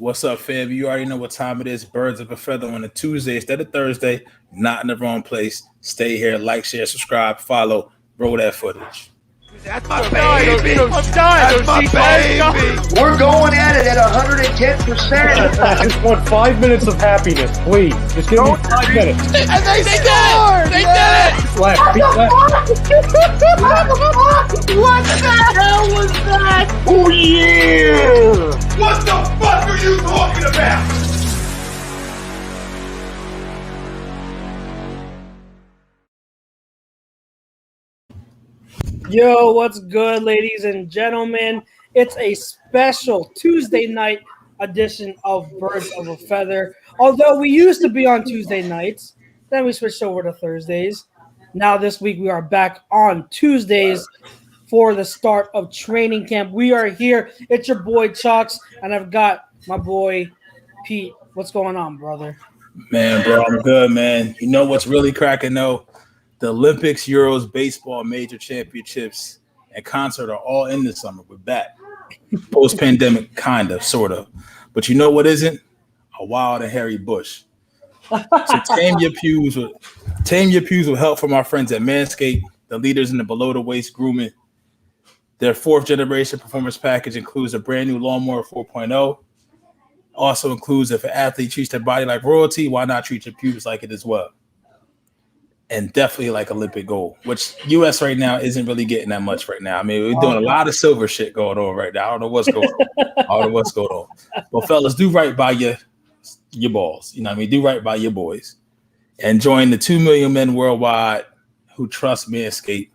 What's up, fam? You already know what time it is. Birds of a feather on a Tuesday instead of Thursday. Not in the wrong place. Stay here. Like, share, subscribe, follow. Roll that footage. That's my baby. That's my baby. We're going at it at 110%. I just want 5 minutes of happiness, please. Just give me 5 minutes. And they scored. They did it. Left, beat left. What the hell was that? Oh yeah. What the fuck are you talking about? Yo, what's good, ladies and gentlemen? It's a special Tuesday night edition of Birds of a Feather. Although we used to be on Tuesday nights, then we switched over to Thursdays. Now this week we are back on Tuesdays for the start of training camp. We are here. It's your boy Chucks, and I've got my boy Pete. What's going on, brother? Man, bro, I'm good, man. You know what's really cracking, though? The Olympics, Euros, baseball, major championships, and concert are all in this summer. We're back. Post-pandemic, kind of, sort of. But you know what isn't? A wild and hairy bush. So tame your pews with help from our friends at Manscape, the leaders in the below-the-waist grooming. Their 4th-generation performance package includes a brand-new Lawnmower 4.0. Also includes, if an athlete treats their body like royalty, why not treat your pubes like it as well? And definitely like Olympic gold, which U.S. right now isn't really getting that much right now. I mean, we're doing a lot of silver shit going on right now. I don't know what's going on. But fellas, do right by your balls. You know what I mean? Do right by your boys. And join the 2 million men worldwide who trust Manscaped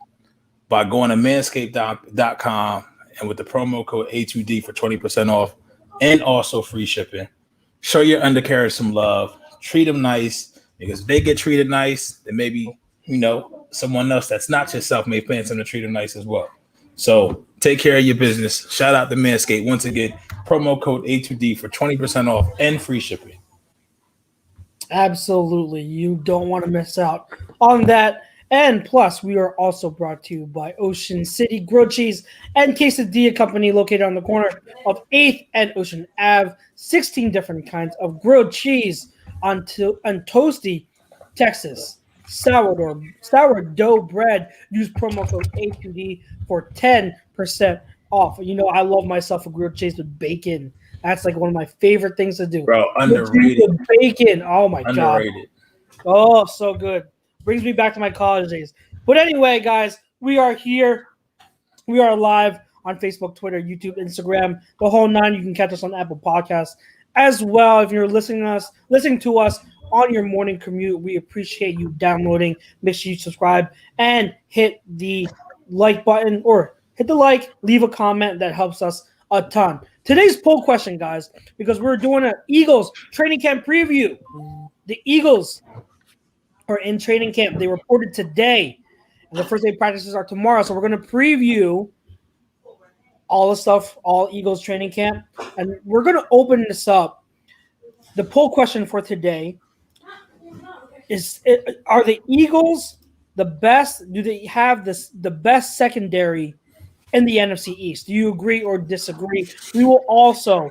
by going to manscaped.com and with the promo code A2D for 20% off and also free shipping. Show your undercarriage some love. Treat them nice. Because if they get treated nice, then maybe, someone else that's not yourself may plan something to treat them nice as well. So take care of your business. Shout out to Manscaped. Once again, promo code A2D for 20% off and free shipping. Absolutely. You don't want to miss out on that. And plus, we are also brought to you by Ocean City Grilled Cheese and Quesadilla Company located on the corner of 8th and Ocean Ave. 16 different kinds of grilled cheese on toasty Texas sourdough bread. Use promo code A2D for 10% off. I love myself a grilled cheese with bacon. That's like one of my favorite things to do. Bro, underrated. With bacon. Oh my underrated. God. Oh, so good. Brings me back to my college days. But anyway, guys, we are here. We are live on Facebook, Twitter, YouTube, Instagram, the whole 9. You can catch us on Apple Podcasts as well. If you're listening to us on your morning commute, we appreciate you downloading. Make sure you subscribe and hit the like button, or hit the like, leave a comment. That helps us a ton. Today's poll question, guys, because we're doing an Eagles training camp preview. The Eagles are in training camp. They reported today, and the first day practices are tomorrow. So we're going to preview all the stuff, all Eagles training camp. And we're going to open this up. The poll question for today is, are the Eagles the best? Do they have the best secondary in the NFC East? Do you agree or disagree? We will also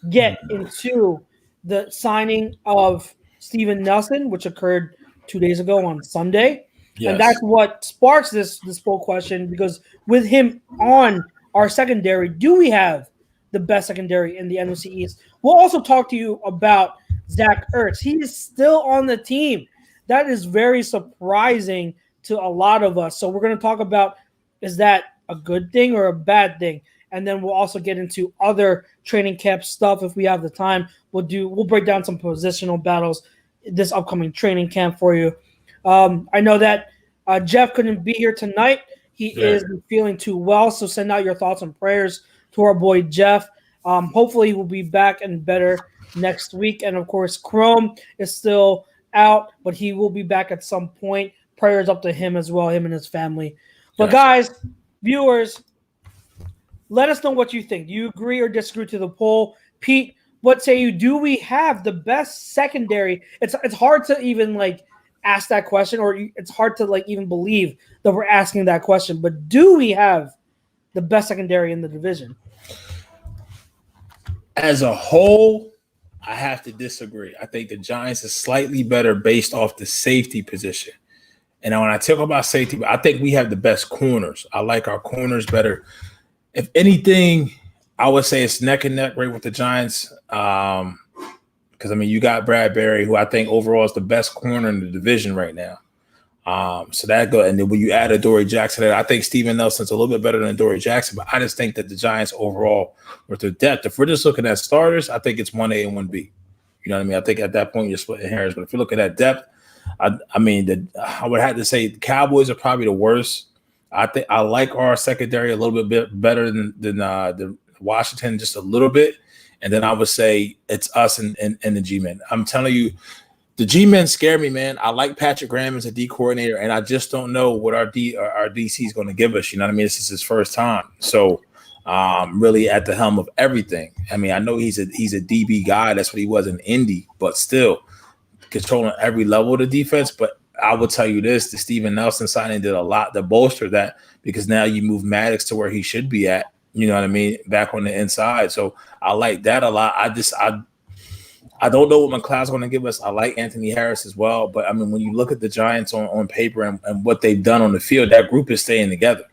get into the signing of Steven Nelson, which occurred 2 days ago on Sunday. Yes. And that's what sparks this poll question, because with him on our secondary, do we have the best secondary in the NFC East? We'll also talk to you about Zach Ertz. He is still on the team. That is very surprising to a lot of us. So we're going to talk about, is that a good thing or a bad thing? And then we'll also get into other training camp stuff if we have the time. We'll break down some positional battles this upcoming training camp for you. I know that Jeff couldn't be here tonight. He is feeling too well, so send out your thoughts and prayers to our boy Jeff. Hopefully he will be back and better next week. And, of course, Chrome is still out, but he will be back at some point. Prayers up to him as well, him and his family. But, guys, viewers, let us know what you think. Do you agree or disagree to the poll? Pete, what say you? Do we have the best secondary? It's hard to even, ask that question, or it's hard to even believe that we're asking that question. But do we have the best secondary in the division? As a whole, I have to disagree. I think the Giants is slightly better based off the safety position. And when I talk about safety, I think we have the best corners. I like our corners better. If anything, I would say it's neck and neck right with the Giants. Because, you got Bradbury, who I think overall is the best corner in the division right now. So that go, and then when you add a Dory Jackson, I think Steven Nelson's a little bit better than Dory Jackson, but I just think that the Giants overall, with their depth, if we're just looking at starters, I think it's 1A and 1B. You know what I mean? I think at that point you're splitting hairs, but if you're looking at depth, I would have to say the Cowboys are probably the worst. I think I like our secondary a little bit better than the Washington, just a little bit, and then I would say it's us and the G-men. I'm telling you. The G-men scare me, man. I like Patrick Graham as a D coordinator, and I just don't know what our DC is going to give us. You know what I mean? This is his first time, so really at the helm of everything. I know he's a DB guy. That's what he was in Indy, but still controlling every level of the defense. But I will tell you this: the Steven Nelson signing did a lot to bolster that, because now you move Maddox to where he should be at. You know what I mean? Back on the inside. So I like that a lot. I don't know what McLeod's going to give us. I like Anthony Harris as well. But, when you look at the Giants on paper and what they've done on the field, that group is staying together.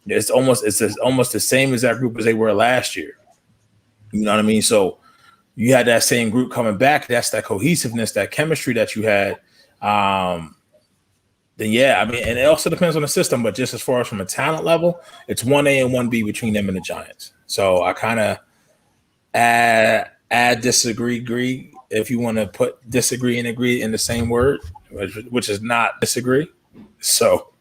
It's almost the same as that group as they were last year. You know what I mean? So you had that same group coming back. That's that cohesiveness, that chemistry that you had. Then, yeah, and it also depends on the system. But just as far as from a talent level, it's 1A and 1B between them and the Giants. So I kind of add disagree, agree, if you want to put disagree and agree in the same word, which is not disagree. So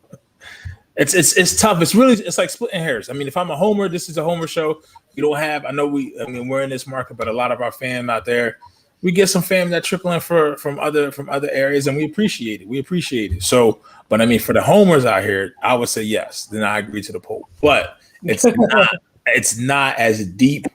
it's tough. It's like splitting hairs. If I'm a homer, this is a homer show. We don't have, we're in this market, but a lot of our fam out there, we get some fam that trickle in from other areas, and we appreciate it. So, but for the homers out here, I would say yes. Then I agree to the poll, but it's not as deep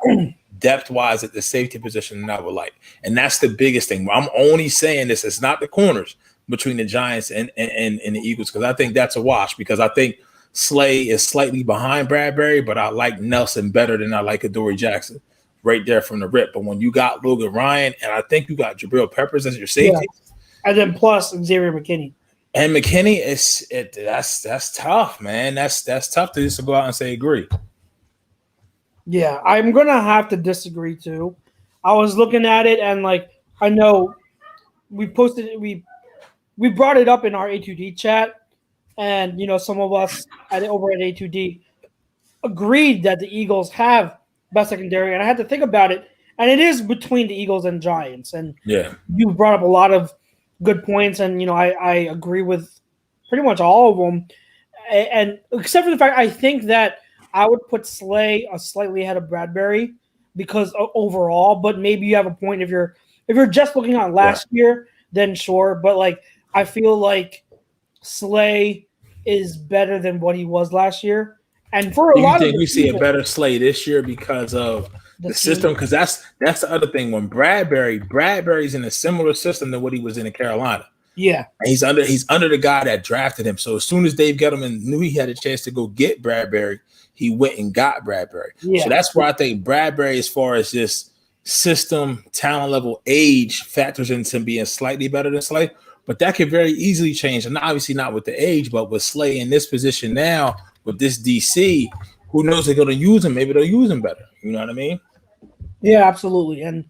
depth-wise at the safety position than I would like. And that's the biggest thing. I'm only saying this, it's not the corners between the Giants and the Eagles, because I think that's a wash, because I think Slay is slightly behind Bradbury, but I like Nelson better than I like Adoree Jackson right there from the rip. But when you got Logan Ryan, and I think you got Jabril Peppers as your safety. Yeah. And then plus Xavier McKinney. And McKinney, that's tough, man. That's tough to just go out and say agree. Yeah, I'm gonna have to disagree too. I was looking at it, and I know we posted it, we brought it up in our A2D chat, and some of us over at A2D agreed that the Eagles have best secondary, and I had to think about it, and it is between the Eagles and Giants. And yeah, you brought up a lot of good points, and I agree with pretty much all of them, and except for the fact I think that I would put Slay slightly ahead of Bradbury because overall, but maybe you have a point if you're just looking on last year, then sure. But I feel like Slay is better than what he was last year, and for a lot of you think we see a better Slay this year because of the system? Because that's the other thing. When Bradbury's in a similar system than what he was in Carolina. Yeah, and he's under the guy that drafted him. So as soon as Dave Gettleman knew he had a chance to go get Bradbury, he went and got Bradbury. Yeah. So that's where I think Bradbury, as far as just system, talent level, age, factors into being slightly better than Slay. But that could very easily change. And obviously not with the age, but with Slay in this position now, with this DC, who knows they're going to use him. Maybe they'll use him better. You know what I mean? Yeah, absolutely. And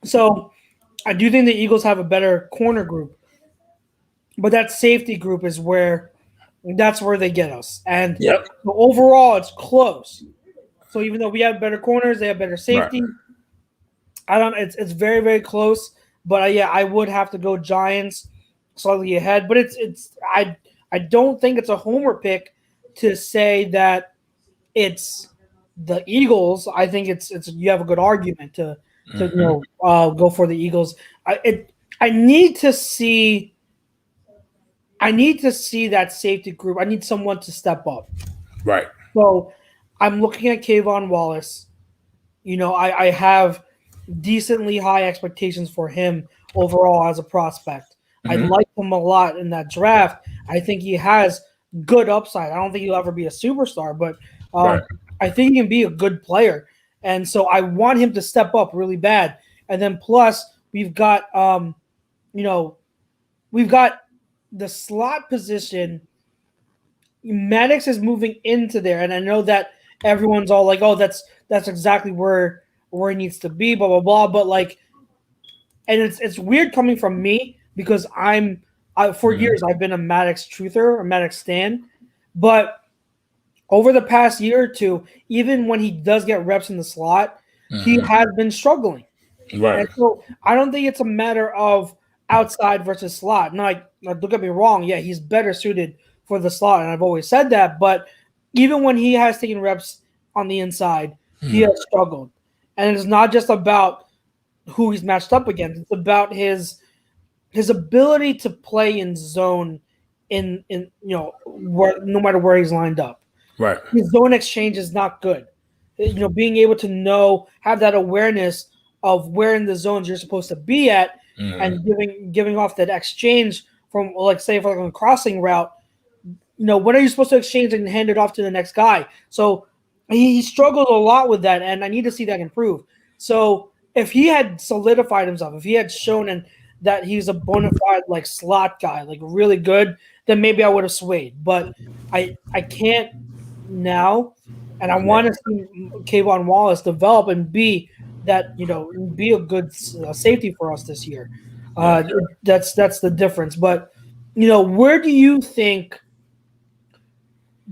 so I do think the Eagles have a better corner group. But that safety group is that's where they get us. And so overall, it's close. So even though we have better corners, they have better safety. Right. It's very, very close. But I would have to go Giants slightly ahead. But I don't think it's a homer pick to say that it's the Eagles. I think it's you have a good argument to go for the Eagles. I need to see that safety group. I need someone to step up. Right. So I'm looking at Kayvon Wallace. I have decently high expectations for him overall as a prospect. Mm-hmm. I like him a lot in that draft. I think he has good upside. I don't think he'll ever be a superstar, but I think he can be a good player. And so I want him to step up really bad. and then plus we've got we've got the slot position. Maddox is moving into there, and I know that everyone's all like, "Oh, that's exactly where he needs to be," blah blah blah. But like, and it's weird coming from me because for years I've been a Maddox truther, a Maddox stan, but over the past year or two, even when he does get reps in the slot, he has been struggling. Right. And so I don't think it's a matter of outside versus slot. No, don't get me wrong. Yeah, he's better suited for the slot, and I've always said that. But even when he has taken reps on the inside, he has struggled. And it's not just about who he's matched up against. It's about his ability to play in zone in where, no matter where he's lined up. Right. His zone exchange is not good. Being able to have that awareness of where in the zones you're supposed to be at, and giving off that exchange from, like, say, for like a crossing route. When are you supposed to exchange and hand it off to the next guy? So he struggled a lot with that, and I need to see that improve. So if he had solidified himself, if he had shown that he's a bona fide like slot guy, like really good, then maybe I would have swayed. But I can't now, and I want to see Kayvon Wallace develop and be a good safety for us this year. That's the difference. But where do you think?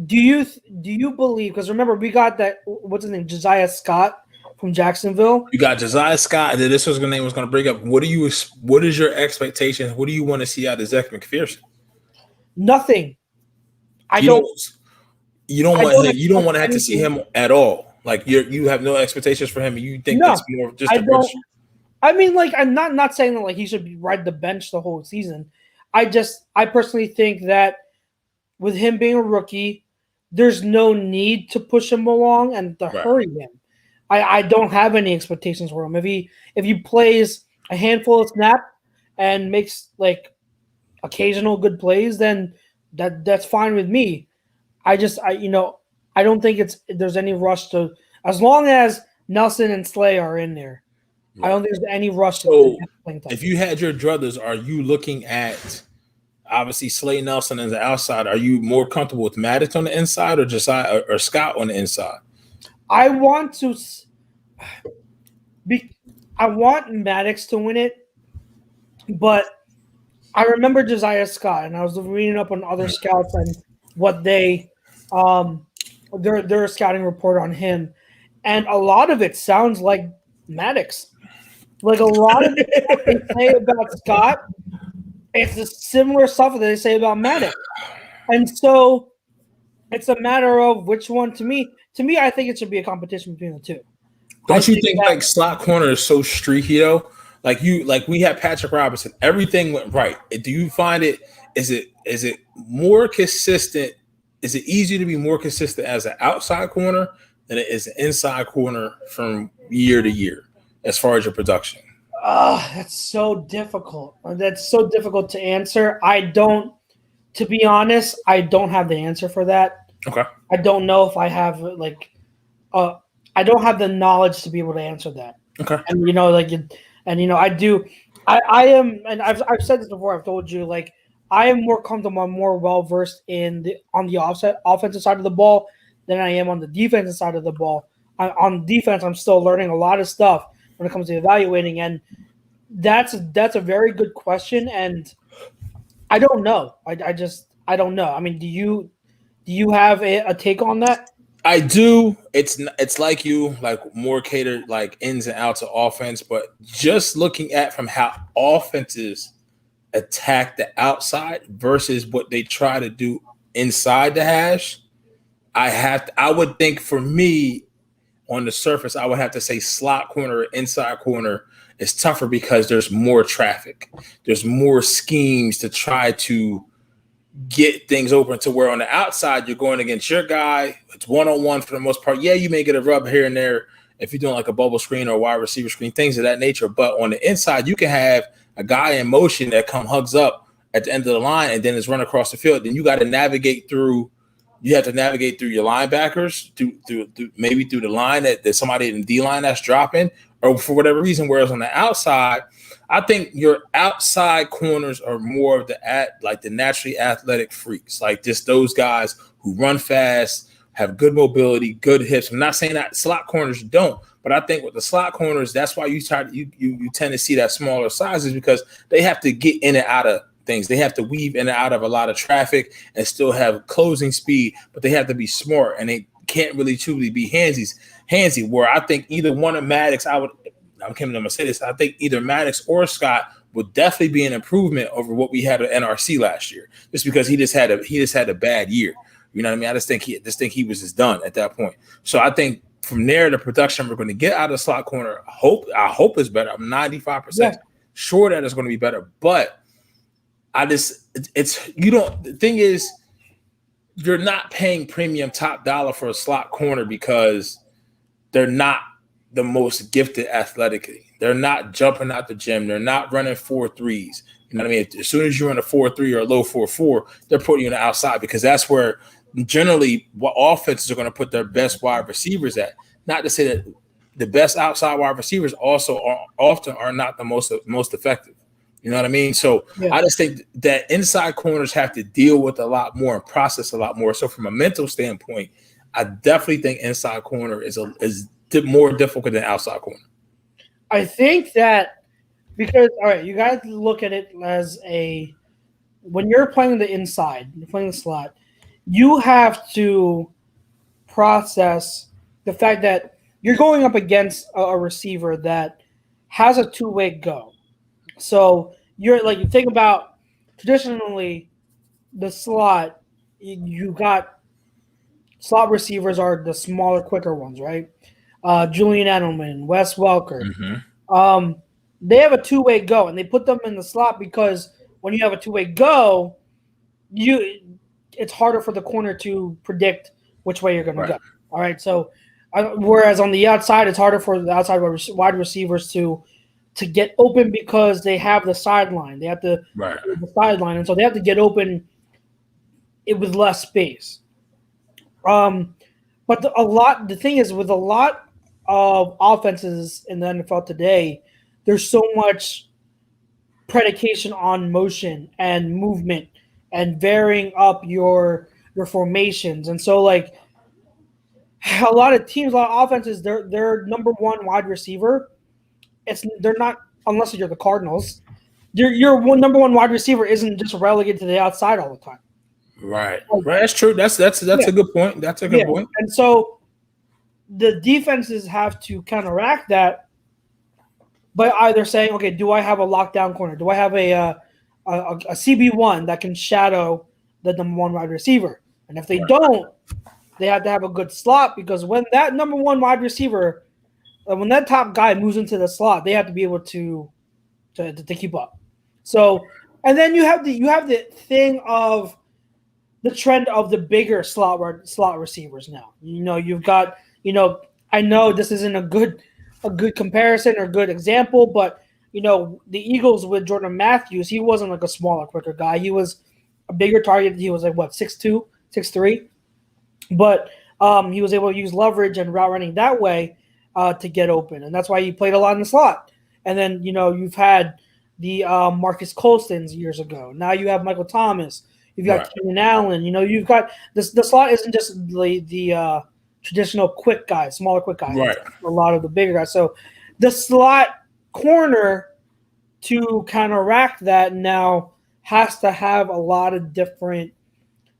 Do you believe? Because remember, we got that. What's his name? Josiah Scott from Jacksonville. You got Josiah Scott, and then this was name was going to bring up. What is your expectation? What do you want to see out of Zach McPherson? Nothing. You don't want to have to see him at all. Like you have no expectations for him, and you think that's more just. I mean, like, I'm not saying that like he should ride the bench the whole season. I personally think that with him being a rookie, there's no need to push him along and to hurry him. I don't have any expectations for him. If he plays a handful of snaps and makes like occasional good plays, then that's fine with me. I don't think there's any rush to, as long as Nelson and Slay are in there. I don't think there's any rush. So if you had your druthers, are you looking at obviously Slay Nelson as the outside? Are you more comfortable with Maddox on the inside or Josiah or Scott on the inside? I want Maddox to win it, but I remember Josiah Scott, and I was reading up on other scouts and what they their scouting report on him, and a lot of it sounds like Maddox. Like a lot of what they say about Scott, it's the similar stuff that they say about Maddox, and so it's a matter of which one. To me, I think it should be a competition between the two. Don't you think like slot corner is so streaky though? Like we had Patrick Robinson, everything went right. Do you find it? Is it more consistent? Is it easier to be more consistent as an outside corner than it is an inside corner from year to year as far as your production? That's so difficult. That's so difficult to answer. To be honest, I don't have the answer for that. Okay. I don't know if I have I don't have the knowledge to be able to answer that. Okay. And I do. I am, and I've said this before. I've told you, like, I am more comfortable, I'm more well versed on the offensive side of the ball than I am on the defensive side of the ball. On defense, I'm still learning a lot of stuff when it comes to evaluating, and that's a very good question, and I don't know. I don't know. I mean, do you have a take on that? I do. It's like more catered like ins and outs of offense, but just looking at from how offenses attack the outside versus what they try to do inside the hash, I would think for me on the surface, I would have to say slot corner or inside corner is tougher because there's more traffic. There's more schemes to try to get things open to where on the outside you're going against your guy. It's one-on-one for the most part. Yeah, you may get a rub here and there if you're doing like a bubble screen or a wide receiver screen, things of that nature. But on the inside, you can have a guy in motion that hugs up at the end of the line and then is run across the field. Then you got to navigate through. You have to navigate through your linebackers, through maybe through the line that somebody in D line that's dropping, or for whatever reason. Whereas on the outside, I think your outside corners are more of the naturally athletic freaks, like just those guys who run fast, have good mobility, good hips. I'm not saying that slot corners don't, but I think with the slot corners, that's why you tend to see that smaller sizes, because they have to get in and out of things. They have to weave in and out of a lot of traffic and still have closing speed, but they have to be smart, and they can't really truly be handsy. Where I think either one of Maddox, I'm going to say this, I think either Maddox or Scott would definitely be an improvement over what we had at NRC last year, just because he just had a bad year. You know what I mean? I just think he was just done at that point. So I think from there, the production we're going to get out of the slot corner, I hope is better. I'm 95% sure that it's going to be better, but the thing is, you're not paying premium top dollar for a slot corner because they're not the most gifted athletically. They're not jumping out the gym. They're not running 4.3s. You know what I mean? As soon as you're in a 4.3 or a low 4.4, they're putting you on the outside, because that's where generally what offenses are going to put their best wide receivers at. Not to say that the best outside wide receivers also are not the most effective. You know what I mean? So I just think that inside corners have to deal with a lot more and process a lot more. So from a mental standpoint, I definitely think inside corner is more difficult than outside corner. I think that because, all right, you got to look at it as when you're playing the inside, you're playing the slot, you have to process the fact that you're going up against a receiver that has a two-way go. So you think about traditionally the slot, you got slot receivers are the smaller, quicker ones, right? Julian Edelman, Wes Welker. Mm-hmm. They have a two-way go, and they put them in the slot because when you have a two-way go, it's harder for the corner to predict which way you're going to go. All right, so whereas on the outside, it's harder for the outside wide receivers to get open because they have the sideline. They have the sideline, and so they have to get open with less space. But the thing is, with a lot of offenses in the NFL today, there's so much predication on motion and movement and varying up your formations. And so, like, a lot of teams, a lot of offenses, their number one wide receiver, they're not, unless you're the Cardinals, your number one wide receiver isn't just relegated to the outside all the time. Right. That's true. That's a good point. That's a good point. And so the defenses have to counteract that by either saying, okay, do I have a lockdown corner? Do I have a CB1 that can shadow the number one wide receiver? And if they don't, they have to have a good slot, because when that number one wide receiver, when that top guy moves into the slot, they have to be able to keep up. So, and then you have the thing of the trend of the bigger slot receivers now. You've got, I know this isn't a good comparison or good example, but the Eagles with Jordan Matthews, he wasn't like a smaller, quicker guy. He was a bigger target. He was like 6'2", 6'3", but he was able to use leverage and route running that way to get open, and that's why he played a lot in the slot. And then you've had the Marcus Colstons years ago. Now you have Michael Thomas. You've got Keenan Allen. You've got the slot isn't just the traditional quick guys, smaller quick guys. Right. It's a lot of the bigger guys. So the slot corner, to counteract that, now has to have a lot of different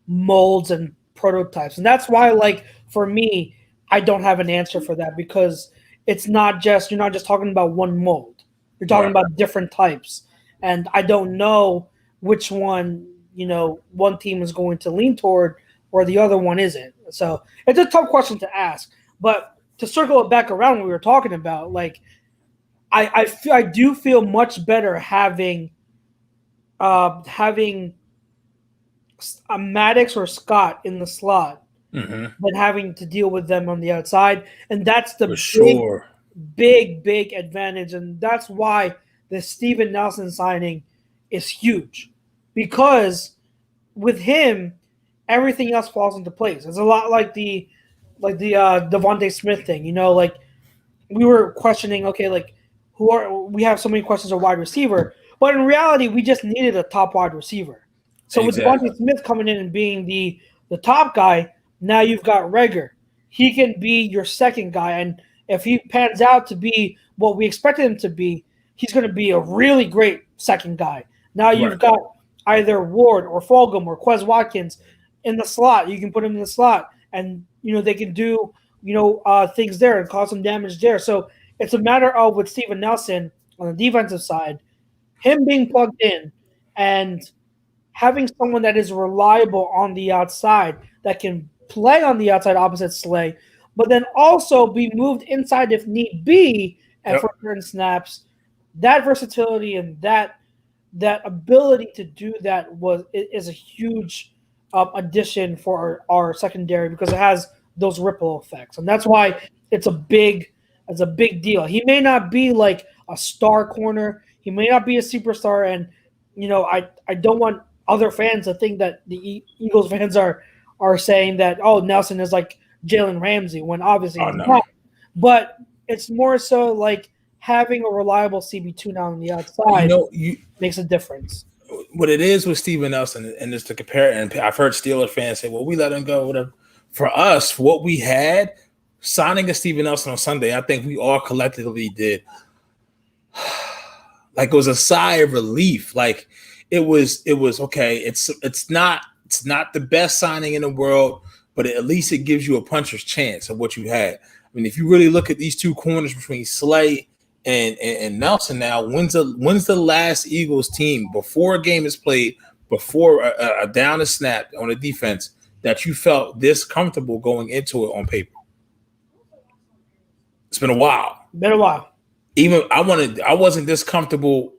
molds and prototypes. And that's why, like, for me, I don't have an answer for that, because you're not just talking about one mold. You're talking about different types. And I don't know which one, one team is going to lean toward or the other one isn't. So it's a tough question to ask. But to circle it back around, what we were talking about, like, I do feel much better having a Maddox or Scott in the slot than having to deal with them on the outside. And that's the big advantage. And that's why the Steven Nelson signing is huge, because with him, everything else falls into place. It's a lot like the Devontae Smith thing, like we were questioning, okay, like we have so many questions of wide receiver, but in reality, we just needed a top wide receiver. So with Devontae Smith coming in and being the top guy, now you've got Reagor. He can be your second guy, and if he pans out to be what we expected him to be, he's going to be a really great second guy. Now you've got either Ward or Fulgham or Quez Watkins in the slot. You can put him in the slot, and they can do things there and cause some damage there. So it's a matter of with Steven Nelson on the defensive side, him being plugged in and having someone that is reliable on the outside that can play on the outside opposite Slay, but then also be moved inside if need be and for certain snaps. That versatility and that ability to do that is a huge addition for our secondary because it has those ripple effects, and that's why it's a big deal. He may not be like a star corner, he may not be a superstar, and I don't want other fans to think that the Eagles fans are saying that Nelson is like Jalen Ramsey when obviously he's not. But it's more so like having a reliable CB2 now on the outside makes a difference. What it is with Steven Nelson, and just to compare, and I've heard Steelers fans say, well, we let him go, whatever. For us, what we had, signing a Steven Nelson on Sunday, I think we all collectively did. Like it was a sigh of relief. Like it was okay. It's not the best signing in the world, but at least it gives you a puncher's chance of what you had. I mean, if you really look at these two corners between Slay and Nelson now, when's the last Eagles team before a game is played, before a down is snapped on a defense that you felt this comfortable going into it on paper? It's been a while. Even I wasn't this comfortable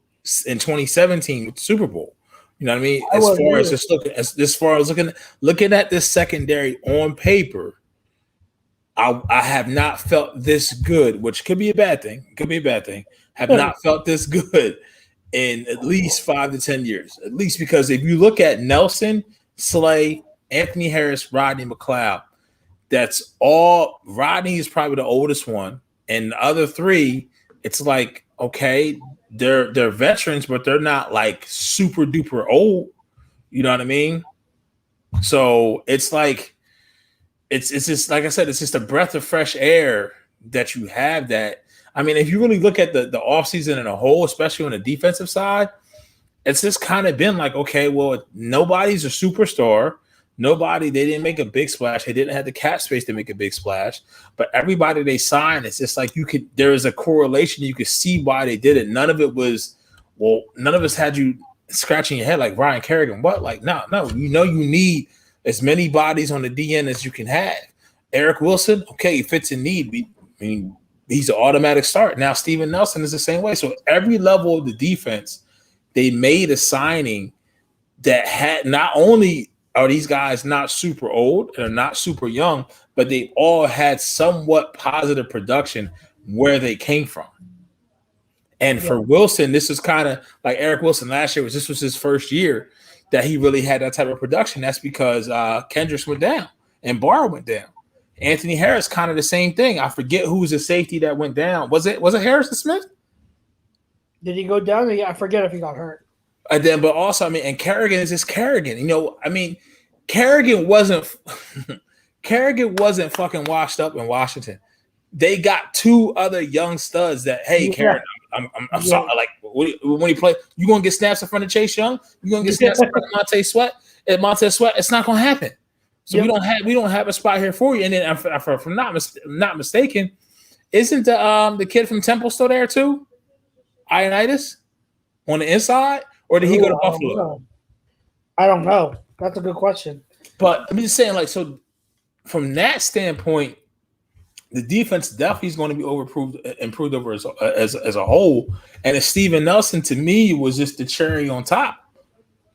in 2017 with the Super Bowl. You know what I mean? As far as looking at this secondary on paper, I have not felt this good, which could be a bad thing. Have not felt this good in at least 5 to 10 years. At least because if you look at Nelson, Slay, Anthony Harris, Rodney McLeod, that's all. Rodney is probably the oldest one, and the other three, it's like, okay, they're veterans, but they're not like super duper old. You know what I mean? So it's like it's just like I said, it's just a breath of fresh air that you have. That I mean, if you really look at the offseason in a whole, especially on the defensive side, it's just kind of been like, okay, well, nobody's a superstar. They didn't make a big splash. They didn't have the cap space to make a big splash. But everybody they signed, it's just like there is a correlation. You could see why they did it. None of us had you scratching your head like Ryan Kerrigan. What? Like, no. You need as many bodies on the DN as you can have. Eric Wilson, okay, he fits in need. I mean, he's an automatic start. Now Steven Nelson is the same way. So every level of the defense, they made a signing that had not only are these guys not super old and are not super young, but they all had somewhat positive production where they came from. And for Wilson, this is kind of like Eric Wilson last year. This was his first year that he really had that type of production. That's because Kendricks went down and Barr went down. Anthony Harris, kind of the same thing. I forget who's the safety that went down. Was it Harrison Smith? Did he go down? I forget if he got hurt. But also, I mean, and Kerrigan is just Kerrigan. I mean, Kerrigan wasn't fucking washed up in Washington. They got two other young studs that, hey, Kerrigan, I'm sorry. Like when you play, you gonna get snaps in front of Chase Young. You gonna get snaps in front of Montez Sweat. And Montez Sweat, it's not gonna happen. So we don't have a spot here for you. And then, if I'm not mistaken, isn't the kid from Temple still there too? Ioannidis on the inside. Or did he go to Buffalo? I don't know. That's a good question. But I'm just saying, like, so from that standpoint, the defense definitely is going to be improved over as a whole. And if Steven Nelson, to me, was just the cherry on top.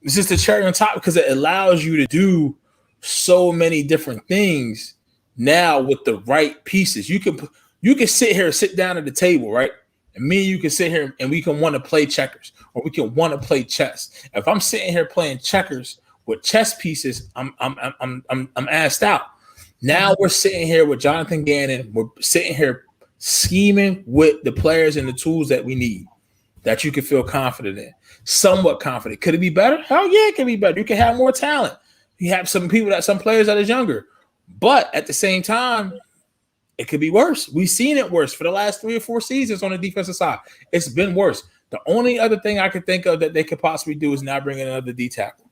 It's just the cherry on top because it allows you to do so many different things now with the right pieces. You can sit down at the table, right? And me and you can sit here and we can want to play checkers or we can want to play chess. If I'm sitting here playing checkers with chess pieces, I'm assed out. Now we're sitting here with Jonathan Gannon. We're sitting here scheming with the players and the tools that we need that you can feel confident in, somewhat confident. Could it be better? Hell yeah, it can be better. You can have more talent. You have some players that is younger, but at the same time, it could be worse. We've seen it worse for the last 3 or 4 seasons on the defensive side. It's been worse. The only other thing I could think of that they could possibly do is now bring in another D tackle.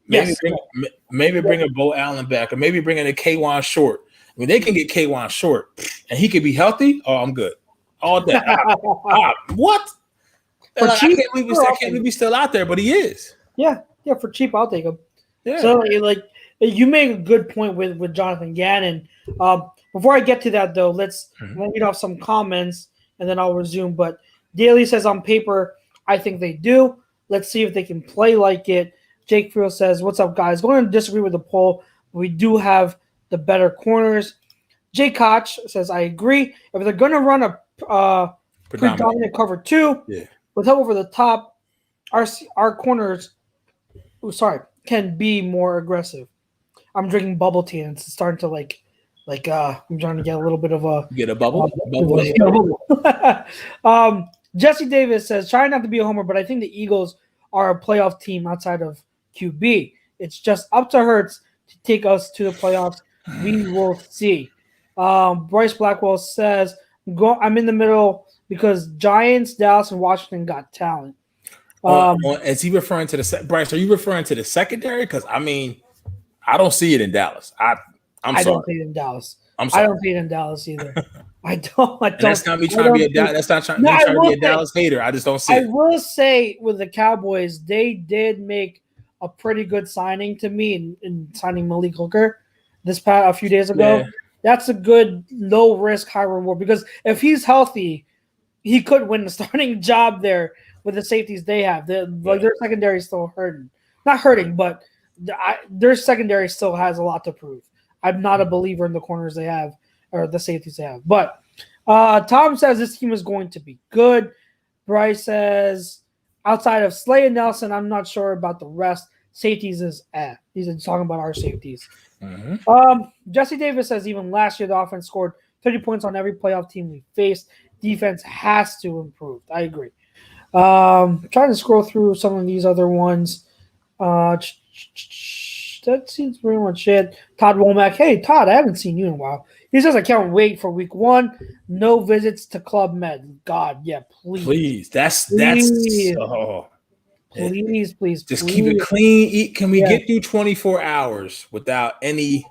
Maybe bring a Bo Allen back, or maybe bring in a K'Wan Short. I mean, they can get K'Wan Short, and he could be healthy. Oh, I'm good. All that. What? For cheap, I can't believe he's still out there, but he is. Yeah, for cheap, I'll take him. Yeah. So, like, you make a good point with Jonathan Gannon. Before I get to that, though, let's read off some comments, and then I'll resume. But Daly says, on paper, I think they do. Let's see if they can play like it. Jake Field says, what's up, guys? Going to disagree with the poll. We do have the better corners. Jay Koch says, I agree. If they're going to run a predominant cover 2 with help over the top, our corners can be more aggressive. I'm drinking bubble tea, and it's starting to I'm trying to get a little bit of a get a bubble. Jesse Davis says, try not to be a homer, but I think the Eagles are a playoff team outside of QB. It's just up to Hurts to take us to the playoffs. We will see. Bryce Blackwell says, I'm in the middle because Giants, Dallas, and Washington got talent. Is he referring to the Bryce? Are you referring to the secondary? Because I mean, I don't see it in Dallas. I don't see it in Dallas. I'm sorry. I don't see it in Dallas either. I don't. That's not me trying to be a Dallas hater. I just don't see it. I will say with the Cowboys, they did make a pretty good signing to me in signing Malik Hooker a few days ago. Yeah. That's a good low risk, high reward, because if he's healthy, he could win the starting job there with the safeties they have. Their secondary is still hurting. Not hurting, but their secondary still has a lot to prove. I'm not a believer in the corners they have or the safeties they have. But Tom says this team is going to be good. Bryce says, outside of Slay and Nelson, I'm not sure about the rest. Safeties is He's talking about our safeties. Mm-hmm. Jesse Davis says even last year the offense scored 30 points on every playoff team we faced. Defense has to improve. I agree. Trying to scroll through some of these other ones. That seems pretty much it. Todd Womack. Hey, Todd, I haven't seen you in a while. He says, I can't wait for week 1. No visits to Club Med. God, yeah, please. Please. That's Please. Just keep it clean. Can we get through 24 hours without any?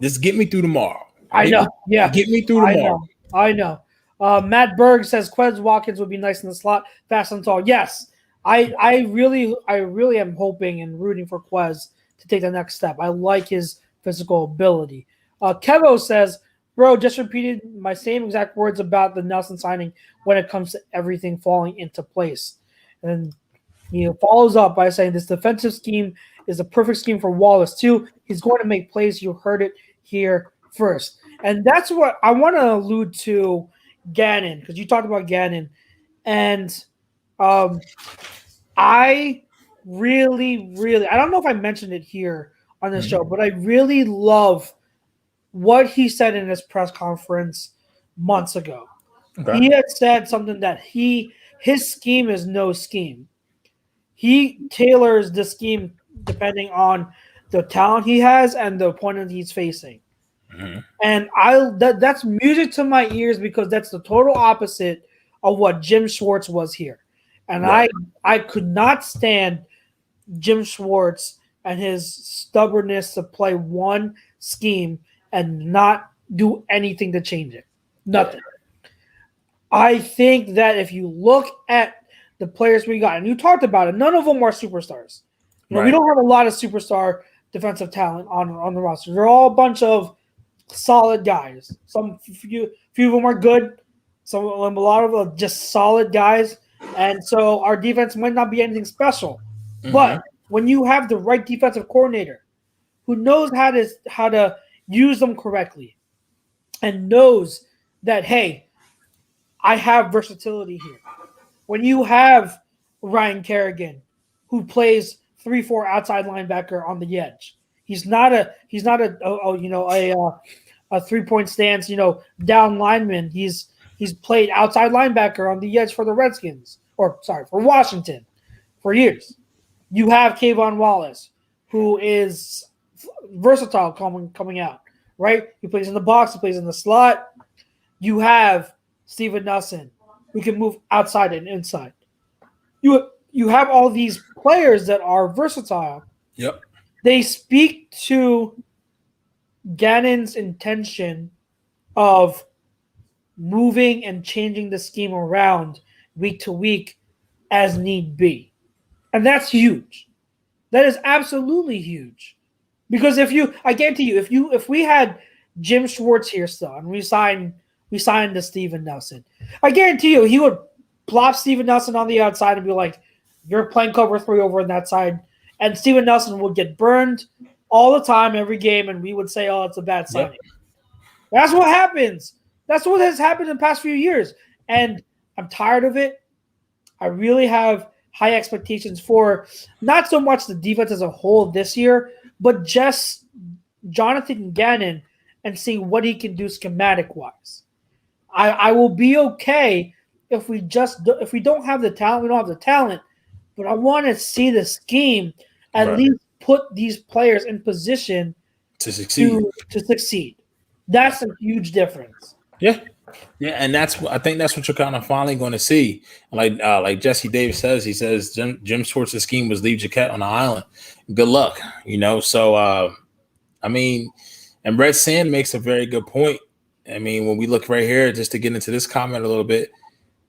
Just get me through tomorrow. I know. Yeah. Get me through tomorrow. I know. Matt Berg says Quez Watkins would be nice in the slot, fast and tall. Yes. I really am hoping and rooting for Quez to take the next step. I like his physical ability. Kevo says, bro, just repeated my same exact words about the Nelson signing when it comes to everything falling into place. And he follows up by saying this defensive scheme is a perfect scheme for Wallace, too. He's going to make plays. You heard it here first. And that's what I want to allude to Gannon, because you talked about Gannon. And I really, I don't know if I mentioned it here on this show, but I really love what he said in his press conference months ago. Okay. He had said something that his scheme is no scheme. He tailors the scheme depending on the talent he has and the opponent he's facing. Mm-hmm. And that's music to my ears, because that's the total opposite of what Jim Schwartz was here. And right. I could not stand Jim Schwartz and his stubbornness to play one scheme and not do anything to change it. Nothing. I think that if you look at the players we got, and you talked about it, none of them are superstars. Right. We don't have a lot of superstar defensive talent on the roster. They're all a bunch of solid guys. Few of them are good. A lot of them are just solid guys. And so our defense might not be anything special. Mm-hmm. But when you have the right defensive coordinator who knows how to use them correctly and knows that, hey, I have versatility here. When you have Ryan Kerrigan, who plays 3-4 outside linebacker on the edge, he's not a a 3-point stance, down lineman. He's played outside linebacker on the edge for the Redskins, for Washington for years. You have Kayvon Wallace, who is versatile coming out, right? He plays in the box, he plays in the slot. You have Steven Nelson, who can move outside and inside. You have all these players that are versatile. Yep. They speak to Gannon's intention of moving and changing the scheme around week to week as need be. And that's huge. That is absolutely huge. Because I guarantee you, if we had Jim Schwartz here still and we signed to Steven Nelson, I guarantee you he would plop Steven Nelson on the outside and be like, you're playing cover 3 over on that side. And Steven Nelson would get burned all the time, every game, and we would say, oh, it's a bad signing. Yep. That's what happens. That's what has happened in the past few years. And I'm tired of it. I really have high expectations for not so much the defense as a whole this year, but just Jonathan Gannon and seeing what he can do schematic-wise. I will be okay if we don't have the talent. We don't have the talent, but I want to see the scheme at least put these players in position to succeed. To succeed. That's a huge difference. Yeah, and I think that's what you're kind of finally going to see. Like Jesse Davis says, he says Jim Schwartz's scheme was leave Jaquette on the island. Good luck, So, I mean, and Red Sand makes a very good point. I mean, when we look right here, just to get into this comment a little bit,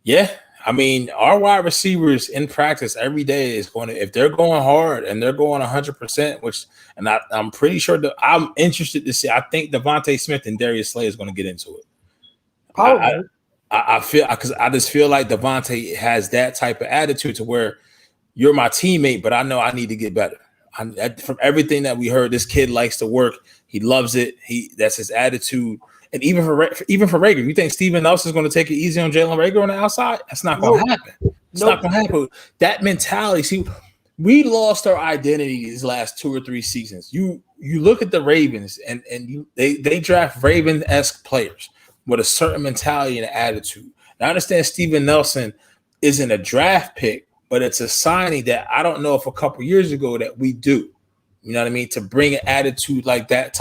yeah. I mean, our wide receivers in practice every day is going to, if they're going hard and they're going 100%, I'm pretty sure that I'm interested to see. I think Devontae Smith and Darius Slay is going to get into it. Probably. I feel, because I just feel like Devontae has that type of attitude to where you're my teammate, but I know I need to get better. From everything that we heard, this kid likes to work. He loves it. That's his attitude. And even for Rager, you think Steven Nelson is going to take it easy on Jalen Rager on the outside? That's not going to happen. It's not going to happen. That mentality. See, we lost our identity these last 2 or 3 seasons. You look at the Ravens, and they draft Raven-esque players with a certain mentality and attitude. Now, I understand Steven Nelson isn't a draft pick, but it's a signing that I don't know if a couple years ago that we do. You know what I mean? To bring an attitude like that,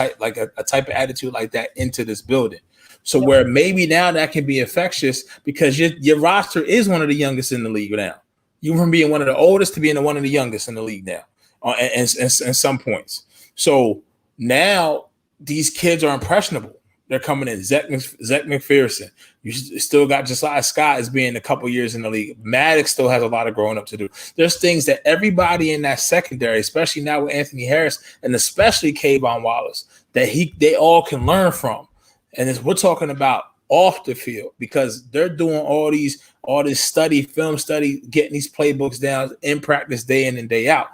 a type of attitude like that into this building. So where maybe now that can be infectious because your roster is one of the youngest in the league now. You went from being one of the oldest to being one of the youngest in the league now, and some points. So now these kids are impressionable. They're coming in. Zach McPherson. You still got Josiah Scott as being a couple years in the league. Maddox still has a lot of growing up to do. There's things that everybody in that secondary, especially now with Anthony Harris and especially Kayvon Wallace, that they all can learn from. And we're talking about off the field because they're doing all this study, film study, getting these playbooks down in practice day in and day out.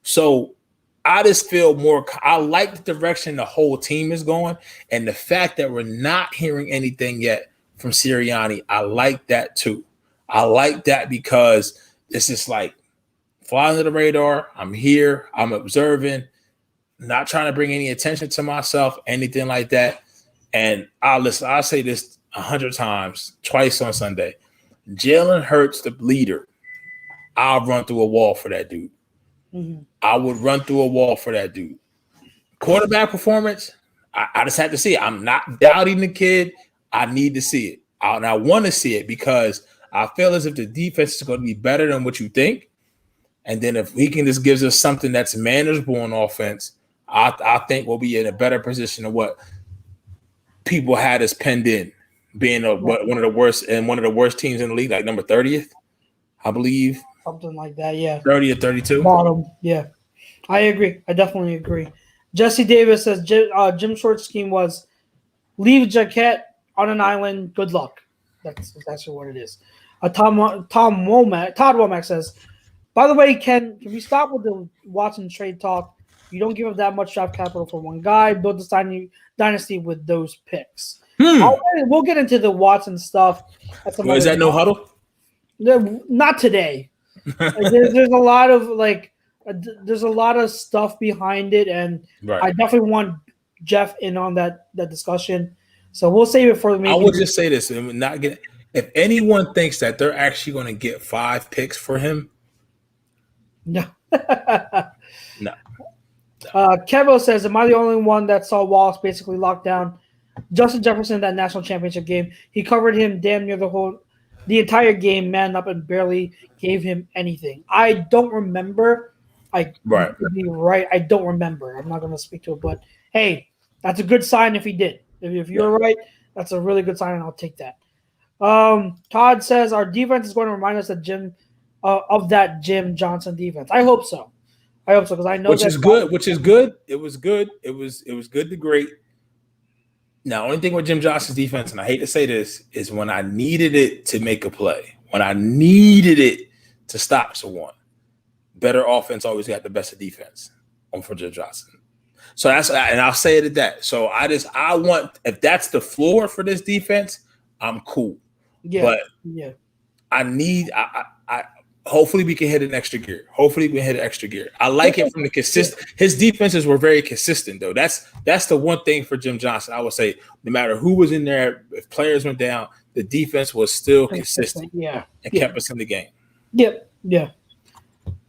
So I just feel I like the direction the whole team is going, and the fact that we're not hearing anything yet from Sirianni, I like that too. I like that because it's just like fly under the radar. I'm here. I'm observing, not trying to bring any attention to myself, anything like that. And I'll say this 100 times, twice on Sunday. Jalen Hurts, the leader, I'll run through a wall for that dude. Mm-hmm. I would run through a wall for that dude. Quarterback performance, I just have to see it. I'm not doubting the kid. I need to see it. And I want to see it because I feel as if the defense is going to be better than what you think. And then if he can just gives us something that's manageable on offense, I think we'll be in a better position of what people had us penned in, being one of the worst teams in the league, like number 30th, I believe. Something like that, yeah. 30 or 32. Bottom, yeah. I agree. I definitely agree. Jesse Davis says Jim Short's scheme was leave Jaquette on an island. Good luck. That's actually what it is. Todd Womack says, by the way, can we stop with the Watson trade talk? You don't give up that much draft capital for one guy. Build the dynasty with those picks. We'll get into the Watson stuff. Is that no huddle? Not today. There's a lot of there's a lot of stuff behind it, and right. I definitely want Jeff in on that discussion. So we'll save it for maybe. I will just say this, and not get. If anyone thinks that they're actually going to get 5 picks for him, no. no. Kevo says, am I the only one that saw Wallace basically lock down Justin Jefferson in that national championship game? He covered him damn near the entire game, man up, and barely gave him anything. I don't remember. Right. Right. I don't remember. I'm not going to speak to it, but hey, that's a good sign if he did. If you're right, that's a really good sign, and I'll take that. Todd says our defense is going to remind us of that Jim Johnson defense. I hope so because I know Which is good. It was good. It was good to great. Now, only thing with Jim Johnson's defense, and I hate to say this, is when I needed it to make a play, when I needed it to stop someone, better offense always got the best of defense for Jim Johnson. So that's, and I'll say it at that. So I want, if that's the floor for this defense, I'm cool. Yeah. But yeah. Hopefully we can hit an extra gear. I like it from the consistent. His defenses were very consistent, though. That's the one thing for Jim Johnson. I would say no matter who was in there, if players went down, the defense was still consistent. Yeah. And kept us in the game. Yep. Yeah.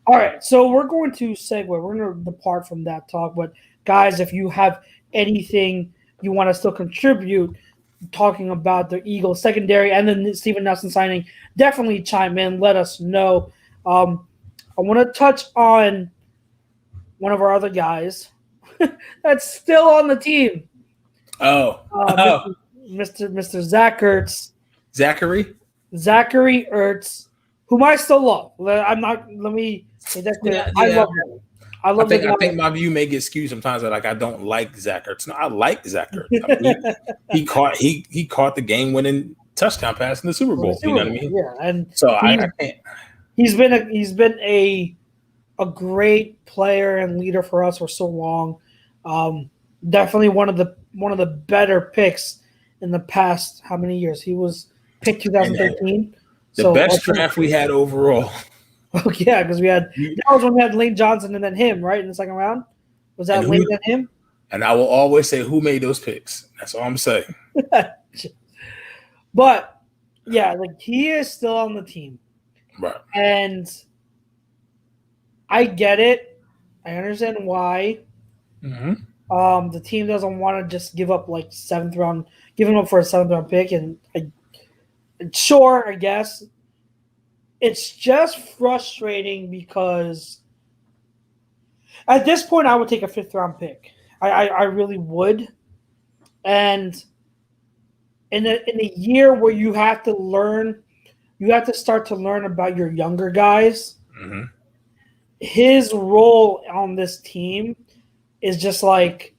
All right. So we're going to segue. We're going to depart from that talk. But guys, if you have anything you want to still contribute, talking about the Eagles secondary and then Steven Nelson signing, definitely chime in. Let us know. I want to touch on one of our other guys that's still on the team. Mr. Zach Ertz. Zachary Ertz, whom I still love. I'm not. Let me say that clear. I love him. I think my view may get skewed sometimes. That I don't like Zach Ertz. No, I like Zach Ertz. I mean, he caught the game-winning touchdown pass in the Super Bowl. You know what I mean? Yeah, and so I can't. He's been a great player and leader for us for so long. Definitely one of the better picks in the past. How many years? He was picked 2013. The best draft we had overall. Oh yeah, because that was when we had Lane Johnson and then him, right, in the second round. Was that Lane and him? And I will always say who made those picks. That's all I'm saying. But yeah, like he is still on the team, right? And I get it. I understand why. Mm-hmm. The team doesn't want to just give up like give him up for a 7th round pick, and sure, I guess. It's just frustrating because at this point I would take a 5th round pick. I really would. And in a year where you have to start to learn about your younger guys, mm-hmm. his role on this team is just like,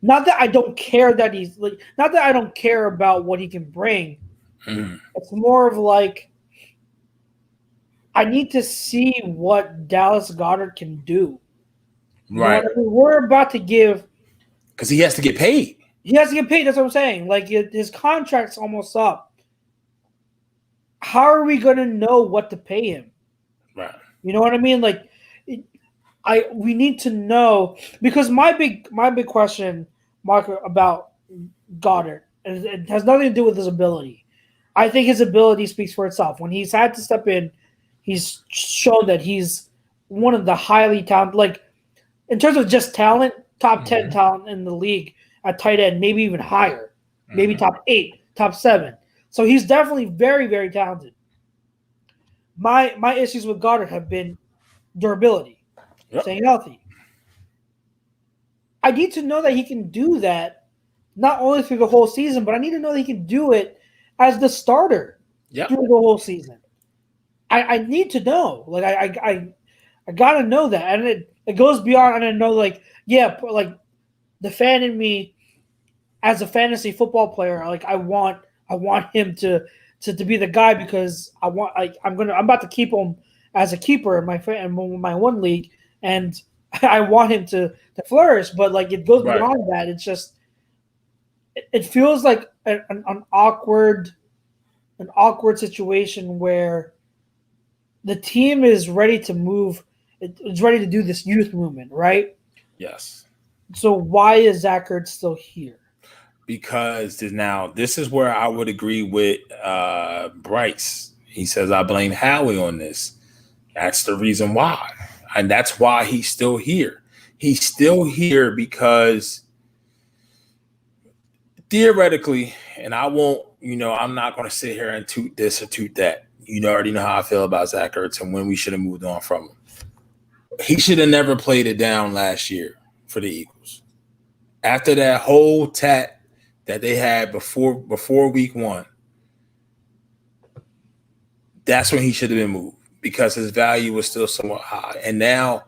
not that I don't care about what he can bring. Mm-hmm. It's more of like, I need to see what Dallas Goedert can do. Right. You know, we're about to give – because he has to get paid. That's what I'm saying. Like, his contract's almost up. How are we going to know what to pay him? Right. You know what I mean? Like, we need to know – because my big question, Mark, about Goedert, it has nothing to do with his ability. I think his ability speaks for itself. When he's had to step in, he's shown that he's one of the highly talented, like in terms of just talent, top 10 talent in the league at tight end, maybe even higher, maybe top 8, top 7. So he's definitely very, very talented. My issues with Goedert have been durability, staying healthy. I need to know that he can do that, not only through the whole season, but I need to know that he can do it as the starter through the whole season. I need to know. Like I gotta know that, and it goes beyond. And I know, like the fan in me, as a fantasy football player, like I want him to be the guy because I'm about to keep him as a keeper in my one league, and I want him to flourish. But like it goes beyond that. It's just it feels like an awkward situation where the team is ready to move. It's ready to do this youth movement, right? Yes. So why is Zach Ertz still here? Because now this is where I would agree with Bryce. He says, I blame Howie on this. That's the reason why. And that's why he's still here. He's still here because theoretically, and I won't, I'm not going to sit here and toot this or toot that. You already know how I feel about Zach Ertz and when we should have moved on from him. He should have never played it down last year for the Eagles. After that whole tat that they had before week 1, that's when he should have been moved because his value was still somewhat high. And now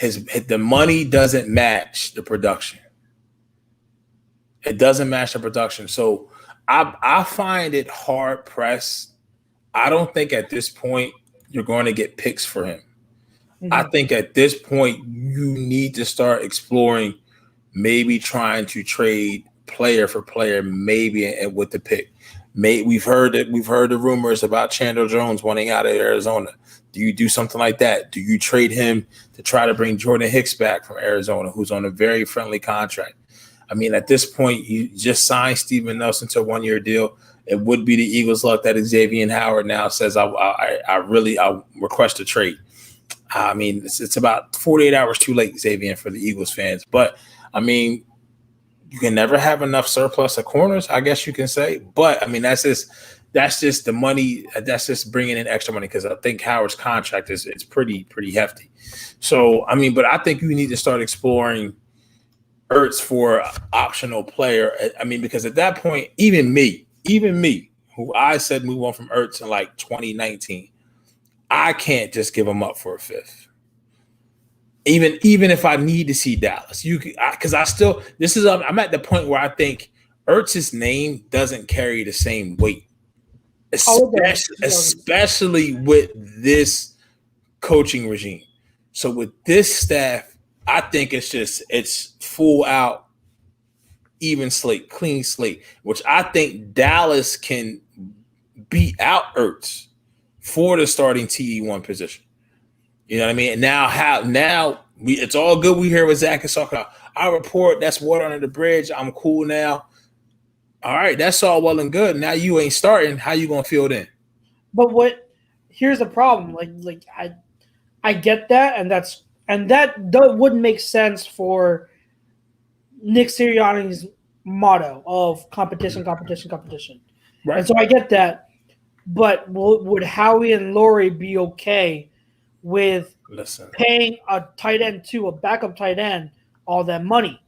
the money doesn't match the production. It doesn't match the production. So I find it hard pressed. I don't think at this point you're going to get picks for him. Mm-hmm. I think at this point you need to start exploring maybe trying to trade player for player, maybe with the pick. We've heard the rumors about Chandler Jones wanting out of Arizona. Do you do something like that? Do you trade him to try to bring Jordan Hicks back from Arizona, who's on a very friendly contract? I mean, at this point, you just signed Steven Nelson to a 1-year deal. It would be the Eagles' luck that Xavier Howard now says, I request a trade. I mean, it's about 48 hours too late, Xavier, for the Eagles fans. But, I mean, you can never have enough surplus of corners, I guess you can say. But, I mean, that's just the money. That's just bringing in extra money because I think Howard's contract is pretty hefty. So, I mean, but I think you need to start exploring Ertz for optional player. I mean, because at that point, even me, who I said move on from Ertz in like 2019, I can't just give him up for a fifth. Even if I need to see Dallas, because I'm at the point where I think Ertz's name doesn't carry the same weight, especially with this coaching regime. So with this staff, I think it's full out, even slate, clean slate, which I think Dallas can beat out Ertz for the starting TE1 position. You know what I mean? And now it's all good. We hear what Zach is talking about. I report that's water under the bridge. I'm cool now. All right, that's all well and good. Now you ain't starting. How you gonna feel then? But here's the problem. Like I get that, and that wouldn't make sense for Nick Sirianni's motto of competition. Right. And so I get that. But would Howie and Laurie be okay with paying a tight end to a backup tight end all that money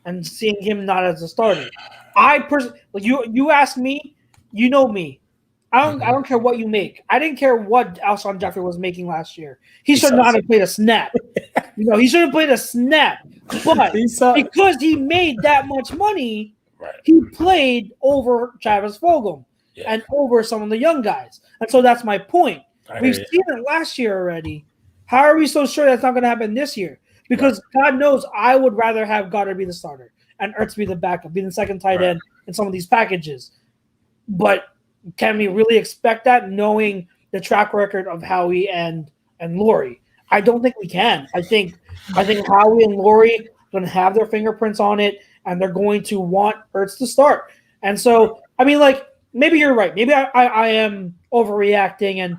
and seeing him not as a starter? I personally, you ask me, you know me. I don't care what you make. I didn't care what Alshon Jeffrey was making last year. He should not have played a snap. He should have played a snap. But because he made that much money, he played over Travis Fulgham and over some of the young guys. And so that's my point. We've seen it last year already. How are we so sure that's not going to happen this year? Because God knows I would rather have Goddard be the starter and Ertz be the backup, be the second tight end in some of these packages. But can we really expect that knowing the track record of Howie and Laurie? I don't think we can. I think Howie and Laurie are going to have their fingerprints on it, and they're going to want Ertz to start. And so, I mean, maybe you're right. Maybe I am overreacting, and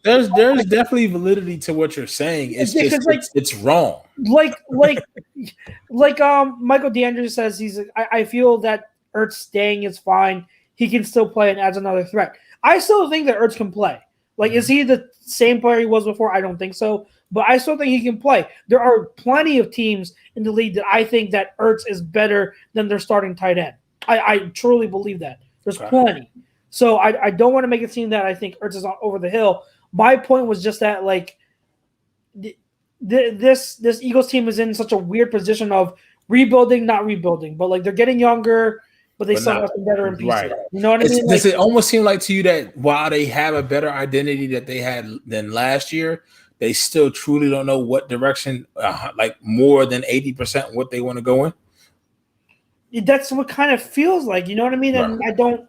there's definitely validity to what you're saying. It's just it's wrong. Michael DeAndre says I feel that Ertz staying is fine. He can still play and adds another threat. I still think that Ertz can play. Is he the same player he was before? I don't think so. But I still think he can play. There are plenty of teams in the league that I think that Ertz is better than their starting tight end. I truly believe that. There's plenty. So I don't want to make it seem that I think Ertz is over the hill. My point was just that, this Eagles team is in such a weird position of rebuilding, not rebuilding. But, they're getting younger, but they still have some veteran pieces. Right. You know what I mean? Does it almost seem like to you that while they have a better identity that they had than last year, they still truly don't know what direction, more than 80% what they want to go in? That's what kind of feels like. You know what I mean? Right. And I don't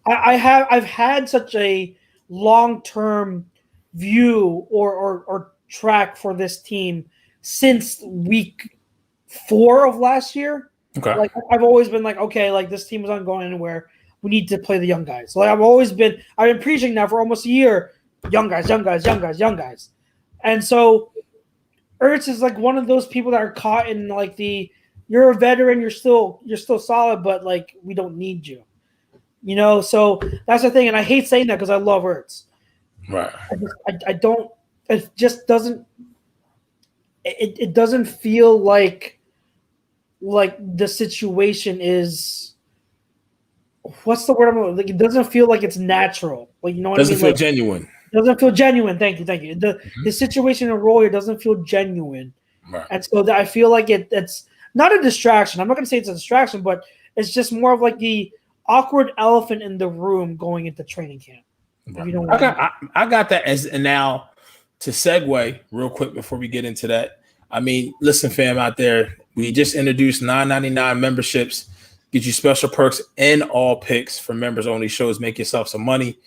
I've had such a long-term view or track for this team since week 4 of last year. Okay. Like I've always been like, okay, like this team is not going anywhere. We need to play the young guys. So like I've been preaching now for almost a year, young guys. And so Ertz is like one of those people that are caught in like you're a veteran, you're still solid, but like we don't need you. So that's the thing, and I hate saying that because I love Ertz. Right. I don't. It just doesn't. It doesn't feel like the situation is. What's the word? Like it doesn't feel like it's natural. Like what I mean? Doesn't feel like, genuine. Doesn't feel genuine. Thank you. The situation and role here doesn't feel genuine, right. And so I feel like it's not a distraction. I'm not going to say it's a distraction, but it's just more of like the awkward elephant in the room going into training camp. Right. I got that. And now to segue real quick before we get into that. I mean, listen, fam out there, we just introduced $9.99 memberships. Get you special perks and all picks for members only shows. Make yourself some money.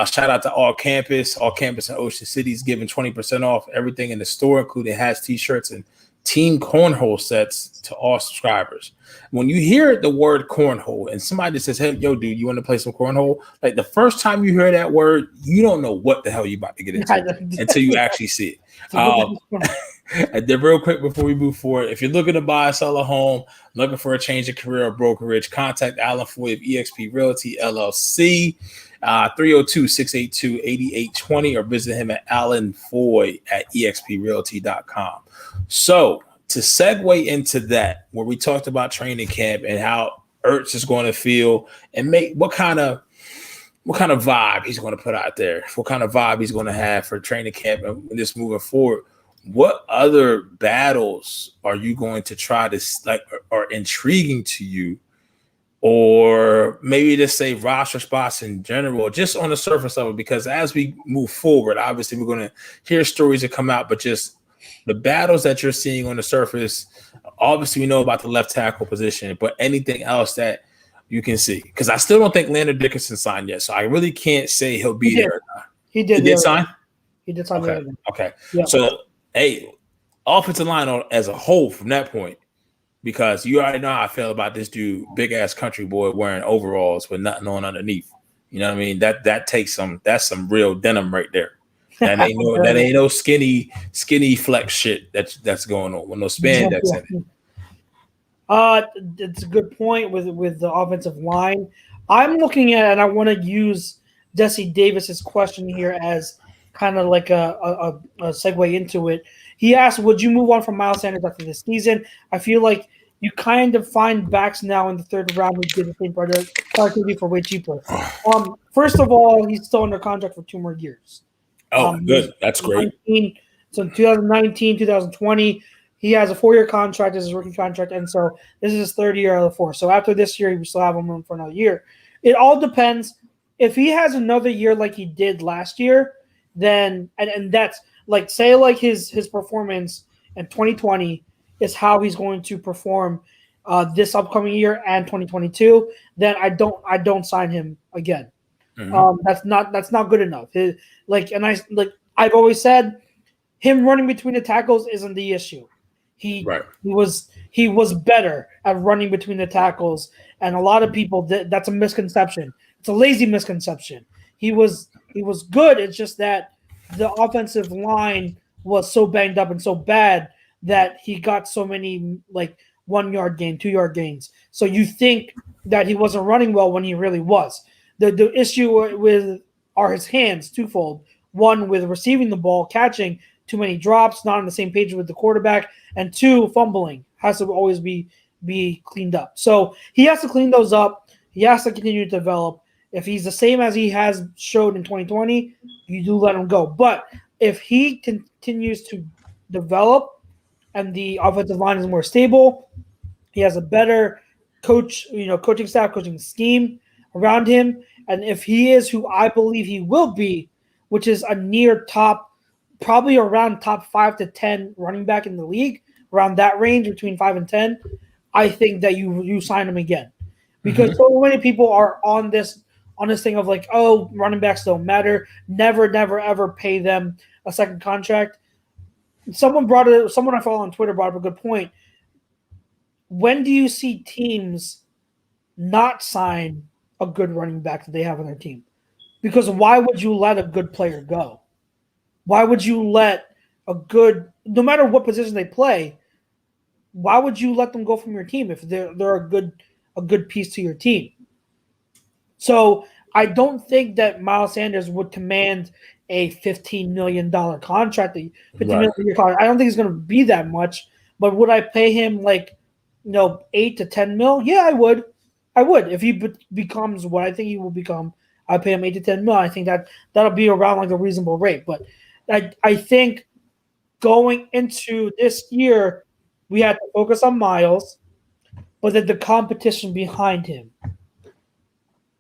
Shout out to All Campus in Ocean City is giving 20% off everything in the store, including hats, t-shirts, and team cornhole sets to all subscribers. When you hear the word cornhole and somebody says, hey, yo, dude, you want to play some cornhole? Like the first time you hear that word, you don't know what the hell you're about to get into until you actually see it. And then real quick before we move forward, if you're looking to buy or sell a home, looking for a change of career or brokerage, contact Alan Foy of eXp Realty LLC, 302-682-8820, or visit him at alanfoy@exprealty.com. So to segue into that, where we talked about training camp and how Ertz is going to feel and make what kind of vibe he's going to put out there, what kind of vibe he's going to have for training camp and this moving forward. What other battles are you going to try to are intriguing to you, or maybe just say roster spots in general, just on the surface of it? Because as we move forward, obviously we're going to hear stories that come out, but just the battles that you're seeing on the surface. Obviously, we know about the left tackle position, but anything else that you can see? Because I still don't think Landon Dickerson signed yet, so I really can't say he'll be there. He did sign. He did sign. Okay. Yeah. So. Hey, offensive line as a whole from that point, because you already know how I feel about this dude, big ass country boy wearing overalls with nothing on underneath. You know what I mean? That's some real denim right there. That ain't no skinny flex shit that's going on with no spandex in it. It's a good point with the offensive line. I'm looking at, and I want to use Jesse Davis's question here as kind of like a segue into it. He asked, would you move on from Miles Sanders after this season? I feel like you kind of find backs now in the third round who did the same productivity for way cheaper. First of all, he's still under contract for 2 more years. Good. That's great. So 2019, 2020, he has a 4-year contract as his rookie contract, and so this is his 3rd year out of the 4. So after this year, we still have him for another year. It all depends. If he has another year like he did last year, then and that's like say like his performance in 2020 is how he's going to perform this upcoming year and 2022, then I don't sign him again. Mm-hmm. That's not good enough. I've always said, him running between the tackles isn't the issue. He was better at running between the tackles, and a lot of people that's a misconception. It's a lazy misconception. He was good. It's just that the offensive line was so banged up and so bad that he got so many 1-yard gain, 2-yard gains. So you think that he wasn't running well when he really was. The issue with are his hands twofold. One, with receiving the ball, catching too many drops, not on the same page with the quarterback, and 2, fumbling has to always be cleaned up. So he has to clean those up. He has to continue to develop. If he's the same as he has showed in 2020, you do let him go. But if he continues to develop and the offensive line is more stable, he has a better coaching staff, coaching scheme around him, and if he is who I believe he will be, which is a near top, probably around top 5 to 10 running back in the league, around that range between 5 and 10, I think that you sign him again. Because so many people are on this thing of running backs don't matter. Never, ever pay them a second contract. Someone I follow on Twitter brought up a good point. When do you see teams not sign a good running back that they have on their team? Because why would you let a good player go? Why would you let no matter what position they play, why would you let them go from your team if they're a good piece to your team? So I don't think that Miles Sanders would command a $15 million contract. $15 million contract. I don't think it's going to be that much. But would I pay him $8 to $10 mil? Yeah, I would. If he becomes what I think he will become, I'd pay him $8 to $10 mil. I think that'll be around a reasonable rate. But I think going into this year, we had to focus on Miles, but then the competition behind him.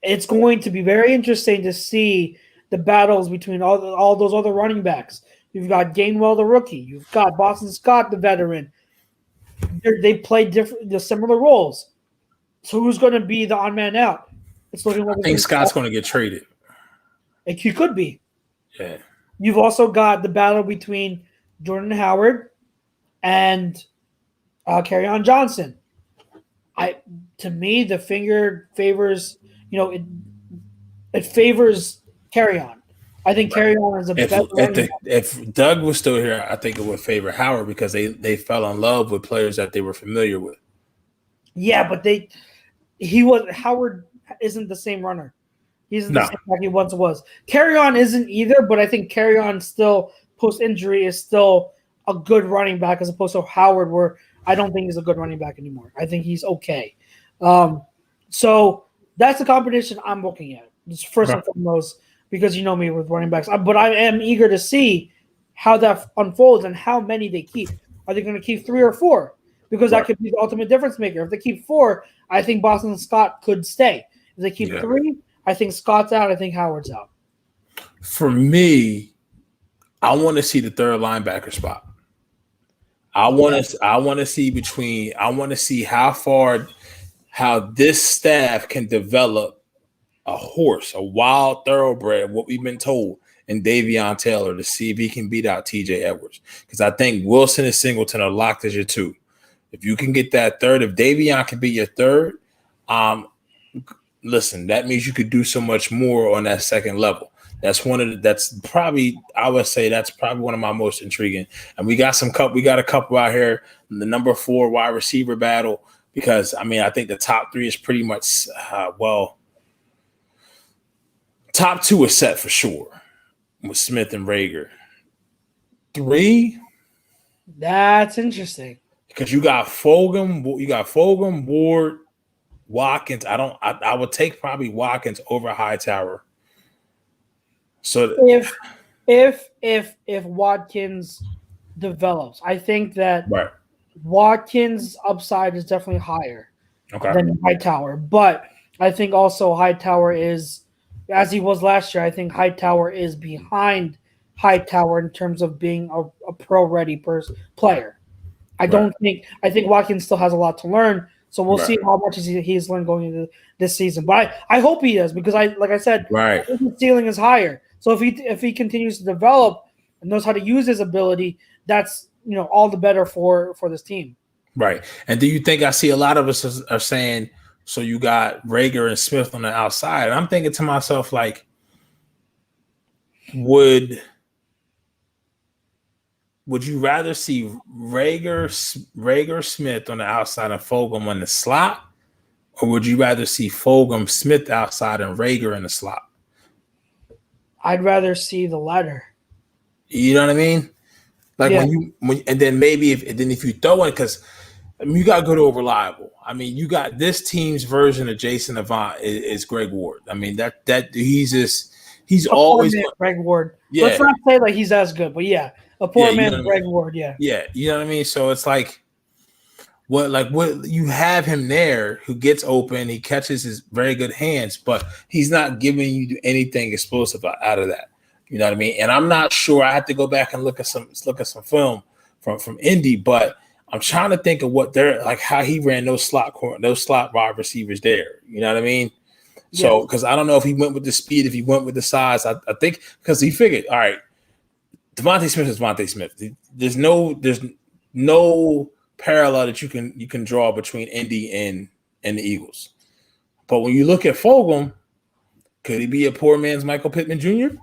It's going to be very interesting to see the battles between all those other running backs. You've got Gainwell, the rookie. You've got Boston Scott, the veteran. They play similar roles. So who's going to be the odd man out? It's looking like I think Scott's going to get traded. He could be. Yeah. You've also got the battle between Jordan Howard and Kerryon Johnson. To me, the finger favors. It favors Kerryon. I think Kerryon is a better. If Doug was still here, I think it would favor Howard because they fell in love with players that they were familiar with. Yeah, but Howard isn't the same runner. He's the same like he once was. Kerryon isn't either, but I think Kerryon still post injury is still a good running back as opposed to Howard, where I don't think he's a good running back anymore. I think he's okay. So that's the competition I'm looking at. Just first and foremost, because you know me with running backs. But I am eager to see how that unfolds and how many they keep. Are they going to keep 3 or 4? Because that could be the ultimate difference maker. If they keep 4, I think Boston Scott could stay. If they keep 3, I think Scott's out. I think Howard's out. For me, I want to see the third linebacker spot. I want to see how this staff can develop a horse, a wild thoroughbred, what we've been told, in Davion Taylor to see if he can beat out TJ Edwards. Because I think Wilson and Singleton are locked as your 2. If you can get that third, if Davion can be your third, listen, that means you could do so much more on that second level. That's probably one of my most intriguing. And we got a couple out here in the number 4 wide receiver battle, because I think the top 3 is pretty much top 2 is set for sure with Smith and Rager. 3, that's interesting. Because you got Fulgham, Ward, Watkins. I would take probably Watkins over Hightower. So if Watkins develops, I think that Watkins' upside is definitely higher than Hightower. But I think also Hightower is, as he was last year, I think Hightower is behind Hightower in terms of being a pro-ready player. I think Watkins still has a lot to learn. So we'll see how much he's learned going into this season. But I hope he does, because like I said, his ceiling is higher. So if he continues to develop and knows how to use his ability, that's all the better for this team. Right. And do you think, I see a lot of us are saying, so you got Rager and Smith on the outside. And I'm thinking to myself, like, would you rather see Rager Smith on the outside and Fulgham on the slot? Or would you rather see Fulgham Smith outside and Rager in the slot? I'd rather see the latter. You know what I mean? Like and then maybe if you throw in, because you got to go to a reliable. You got this team's version of Jason Avant is Greg Ward. That he's always Greg Ward. Yeah. Let's not say like he's as good, but yeah, a poor man Greg Ward. Yeah, you know what I mean. So it's like what you have him there, who gets open, he catches his very good hands, but he's not giving you anything explosive out of that. You know what I mean? And I'm not sure. I have to go back and look at some film from Indy, but I'm trying to think of what they're like, how he ran those slot wide receivers there. You know what I mean? So, because I don't know if he went with the speed, if he went with the size. I think because he figured, all right, Devontae Smith is Devontae Smith. There's no parallel that you can draw between Indy and the Eagles. But when you look at Fulgham, could he be a poor man's Michael Pittman Jr.?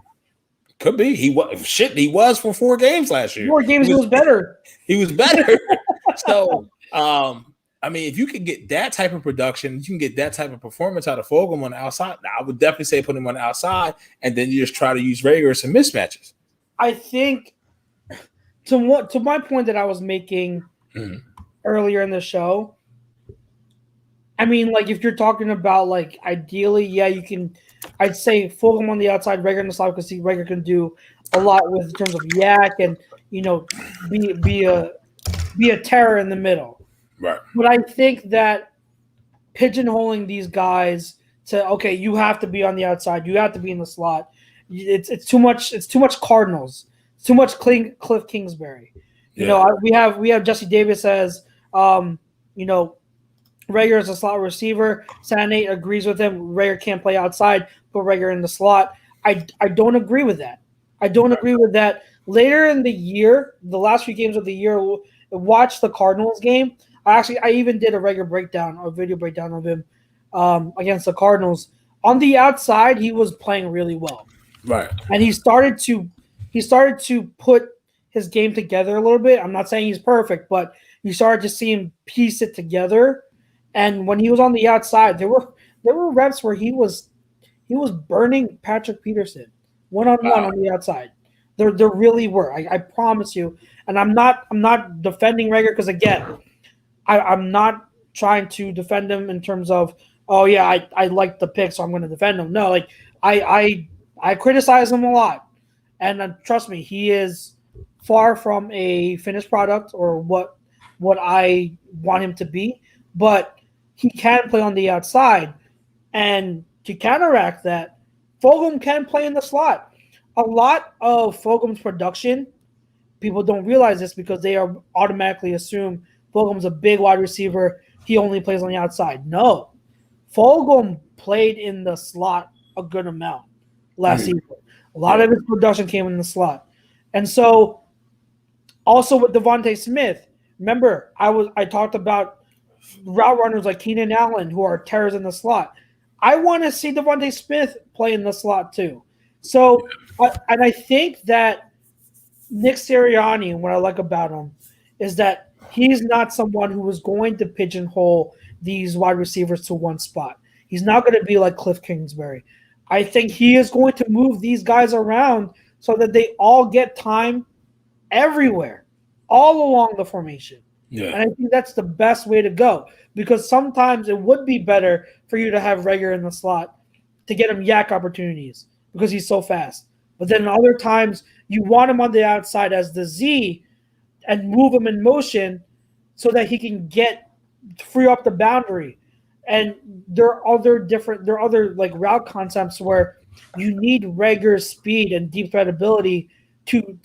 Could be. He was for 4 games last year. 4 games he was better. He was better. So, I mean, if you can get that type of production, you can get that type of performance out of Fulgham on the outside. I would definitely say put him on the outside, and then you just try to use Rager some mismatches. I think to my point that I was making earlier in the show, I mean, like, if you're talking about, like, ideally, yeah, you can – I'd say Fulgham on the outside, Rager in the slot, because Rager can do a lot with in terms of yak and, you know, be a terror in the middle. Right. But I think that pigeonholing these guys to, okay, you have to be on the outside, you have to be in the slot, it's too much. It's too much Cardinals. It's too much Cliff Kingsbury. You know, we have Jesse Davis as, you know, Rager is a slot receiver. Sanate agrees with him. Rager can't play outside, put Rager in the slot. I don't agree with that. I don't agree with that. Later in the year, the last few games of the year, watch the Cardinals game. I even did a Rager breakdown, a video breakdown of him against the Cardinals. On the outside, he was playing really well. Right. And he started to put his game together a little bit. I'm not saying he's perfect, but you started to see him piece it together. And when he was on the outside, there were reps where he was burning Patrick Peterson one-on-one on the outside. There really were. I promise you. And I'm not defending Rager because, again, I'm not trying to defend him in terms of, oh yeah, I like the pick, so I'm going to defend him. No, like I criticize him a lot, and trust me, he is far from a finished product or what I want him to be. But he can play on the outside, and to counteract that, Fulgham can play in the slot. A lot of Fulgham's production, people don't realize this because they are automatically assume Fulgham's a big wide receiver. He only plays on the outside. No, Fulgham played in the slot a good amount last season. A lot of his production came in the slot, and so also with Devontae Smith. Remember, I talked about route runners like Keenan Allen who are terrors in the slot. I want to see Devontae Smith play in the slot too. So, and I think that Nick Sirianni, what I like about him, is that he's not someone who is going to pigeonhole these wide receivers to one spot. He's not going to be like Cliff Kingsbury. I think he is going to move these guys around so that they all get time everywhere, all along the formation. Yeah. And I think that's the best way to go, because sometimes it would be better for you to have Rager in the slot to get him yak opportunities because he's so fast. But then other times you want him on the outside as the Z and move him in motion so that he can free up the boundary. And there are other like route concepts where you need Rager's speed and deep threat ability to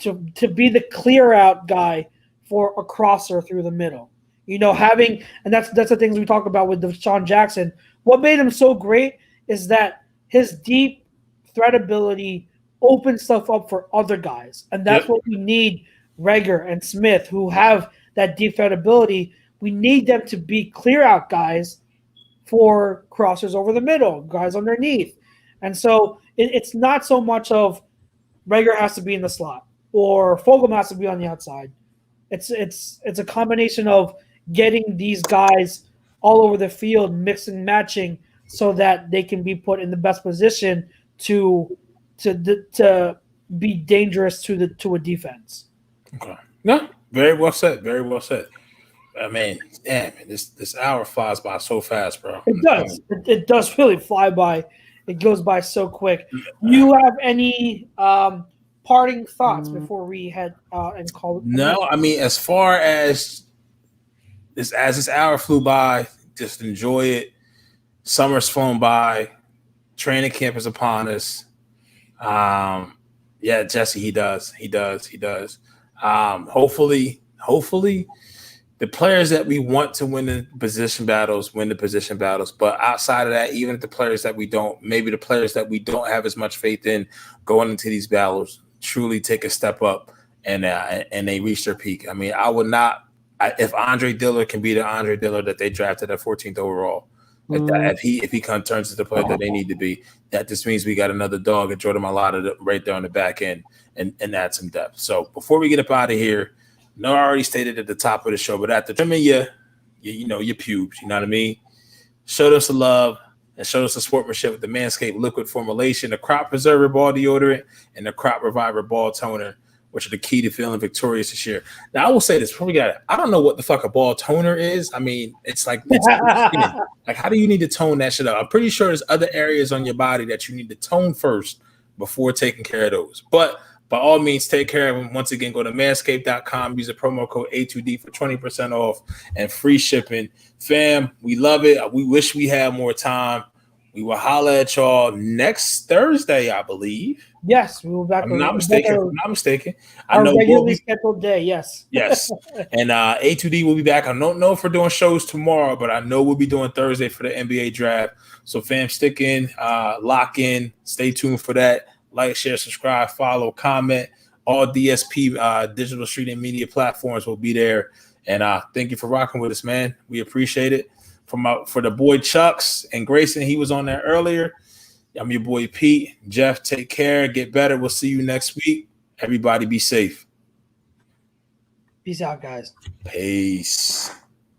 be the clear out guy for a crosser through the middle. You know, and that's the things we talk about with Deshaun Jackson. What made him so great is that his deep threat ability opens stuff up for other guys. And that's what we need Rager and Smith, who have that deep threat ability. We need them to be clear out guys for crossers over the middle, guys underneath. And so it's not so much of Rager has to be in the slot or Fulgham has to be on the outside. It's a combination of getting these guys all over the field, mixing, matching, so that they can be put in the best position to be dangerous to a defense. Okay. No, very well said. Very well said. I mean, damn, this hour flies by so fast, bro. It does. It does really fly by. It goes by so quick. Do you have any parting thoughts before we head and call it? No, I mean, as far as this hour flew by, just enjoy it. Summer's flown by. Training camp is upon us. Yeah, Jesse, he does. Hopefully, the players that we want to win the position battles win the position battles. But outside of that, even if the players that we don't, maybe the players that we don't have as much faith in going into these battles, truly take a step up and they reach their peak. I mean, I would not if Andre Dillard can be the Andre Dillard that they drafted at 14th overall. If he turns into the player that they need to be, that just means we got another dog at Jordan Mailata right there on the back end and add some depth. So before we get up out of here, I already stated at the top of the show, but after trimming your pubes, you know what I mean? Showed us some love and showed us the sportsmanship with the Manscaped liquid formulation, the Crop Preserver ball deodorant, and the Crop Reviver ball toner, which are the key to feeling victorious this year. Now, I will say this before we got it. I don't know what the fuck a ball toner is. I mean, it's like how do you need to tone that shit up? I'm pretty sure there's other areas on your body that you need to tone first before taking care of those. But by all means, take care of them. Once again, go to manscaped.com, use the promo code A2D for 20% off and free shipping. Fam, we love it. We wish we had more time. We will holler at y'all next Thursday, I believe. Yes, we will back. I'm not mistaken. I Our know regularly scheduled day. Yes. Yes. And A2D will be back. I don't know if we're doing shows tomorrow, but I know we'll be doing Thursday for the NBA draft. So, fam, stick in, lock in, stay tuned for that. Like, share, subscribe, follow, comment. All DSP digital street and media platforms will be there. And thank you for rocking with us, man. We appreciate it. For the boy Chucks and Grayson, he was on there earlier. I'm your boy Pete. Jeff, take care. Get better. We'll see you next week. Everybody be safe. Peace out, guys. Peace.